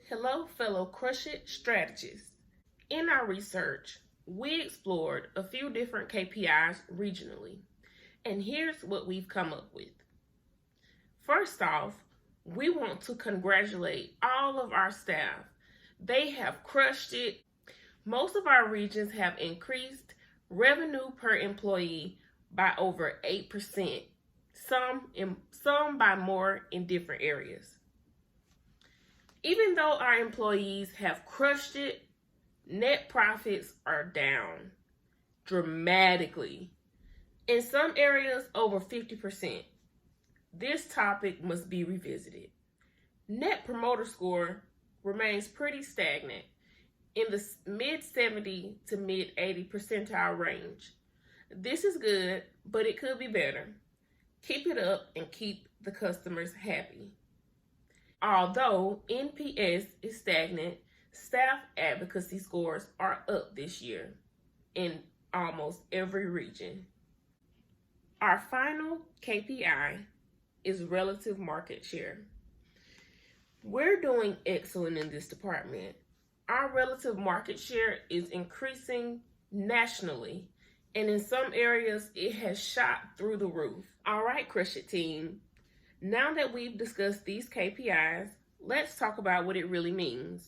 Hello, fellow CrushIt strategists. In our research, we explored a few different KPIs regionally, and here's what we've come up with. First off, we want to congratulate all of our staff. They have crushed it. Most of our regions have increased revenue per employee by over 8%, some by more in different areas. Even though our employees have crushed it, net profits are down dramatically. In some areas, over 50%. This topic must be revisited. Net Promoter Score remains pretty stagnant in the mid 70 to mid 80 percentile range. This is good, but it could be better. Keep it up and keep the customers happy. Although NPS is stagnant, staff advocacy scores are up this year in almost every region. Our final KPI is relative market share. We're doing excellent in this department. Our relative market share is increasing nationally, and in some areas it has shot through the roof. All right, CrushIt team. Now that we've discussed these KPIs, let's talk about what it really means.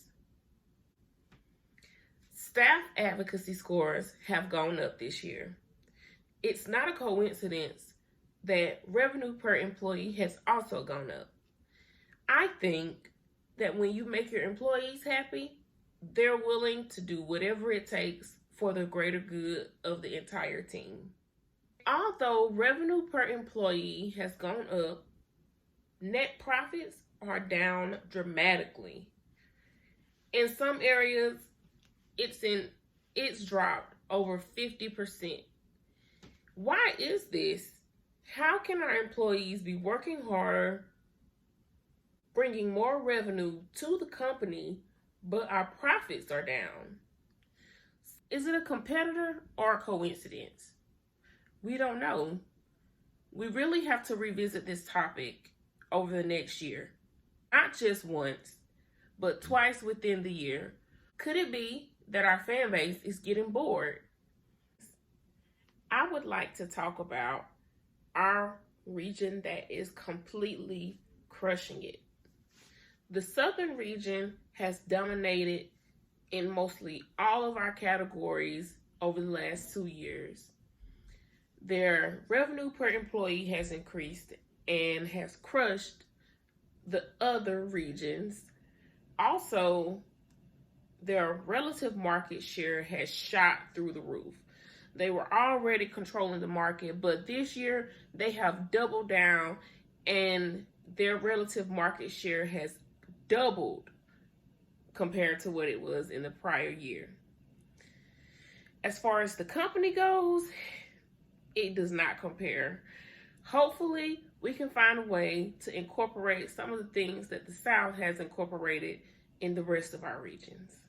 Staff advocacy scores have gone up this year. It's not a coincidence that revenue per employee has also gone up. I think that when you make your employees happy, they're willing to do whatever it takes for the greater good of the entire team. Although revenue per employee has gone up, net profits are down dramatically. In some areas, it's dropped over 50%. Why is this? How can our employees be working harder, bringing more revenue to the company, but our profits are down? Is it a competitor or a coincidence? We don't know. We really have to revisit this topic over the next year. Not just once, but twice within the year. Could it be that our fan base is getting bored? I would like to talk about our region that is completely crushing it. The southern region has dominated in mostly all of our categories over the last 2 years. Their revenue per employee has increased and has crushed the other regions. Also, their relative market share has shot through the roof. They were already controlling the market, but this year they have doubled down and their relative market share has doubled compared to what it was in the prior year. As far as the company goes, it does not compare. Hopefully, we can find a way to incorporate some of the things that the South has incorporated in the rest of our regions.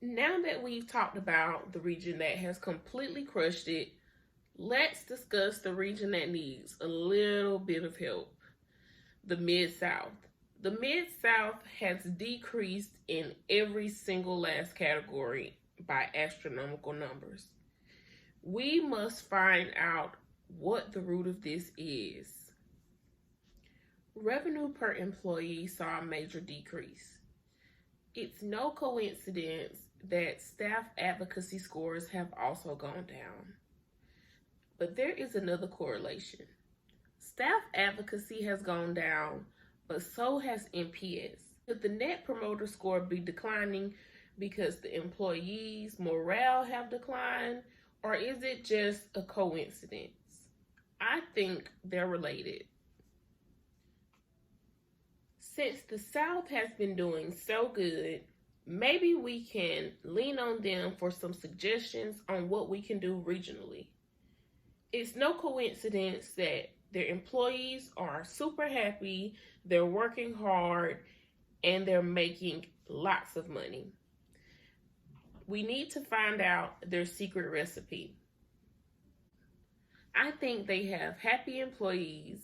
Now that we've talked about the region that has completely crushed it, let's discuss the region that needs a little bit of help, the Mid-South. The Mid-South has decreased in every single last category by astronomical numbers. We must find out what the root of this is. Revenue per employee saw a major decrease. It's no coincidence that staff advocacy scores have also gone down. But there is another correlation. Staff advocacy has gone down, but so has NPS. Could the Net Promoter Score be declining because the employees' morale have declined, or is it just a coincidence? I think they're related. Since the South has been doing so good, maybe we can lean on them for some suggestions on what we can do regionally. It's no coincidence that their employees are super happy, they're working hard, and they're making lots of money. We need to find out their secret recipe. I think they have happy employees,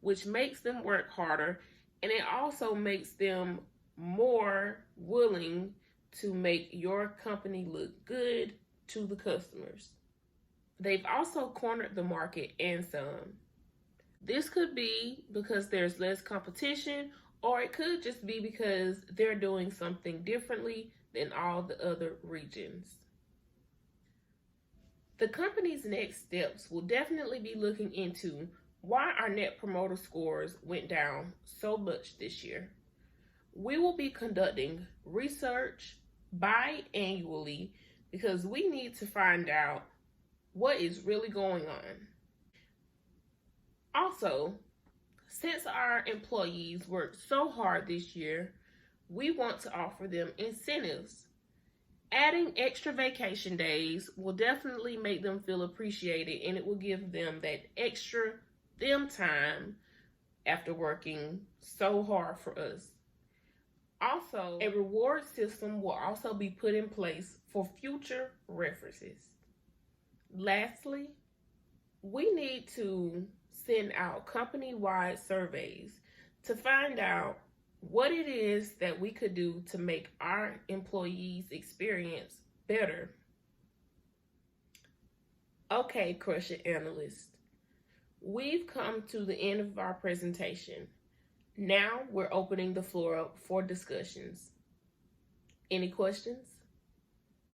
which makes them work harder and it also makes them more willing to make your company look good to the customers. They've also cornered the market and some. This could be because there's less competition, or it could just be because they're doing something differently than all the other regions. The company's next steps will definitely be looking into why our net promoter scores went down so much this year. We will be conducting research biannually because we need to find out what is really going on. Also, since our employees worked so hard this year, we want to offer them incentives. Adding extra vacation days will definitely make them feel appreciated, and it will give them that extra time after working so hard for us. Also, a reward system will also be put in place for future references. Lastly, we need to send out company-wide surveys to find out what it is that we could do to make our employees' experience better. Okay, CrushIt analysts, we've come to the end of our presentation. Now we're opening the floor up for discussions. Any questions?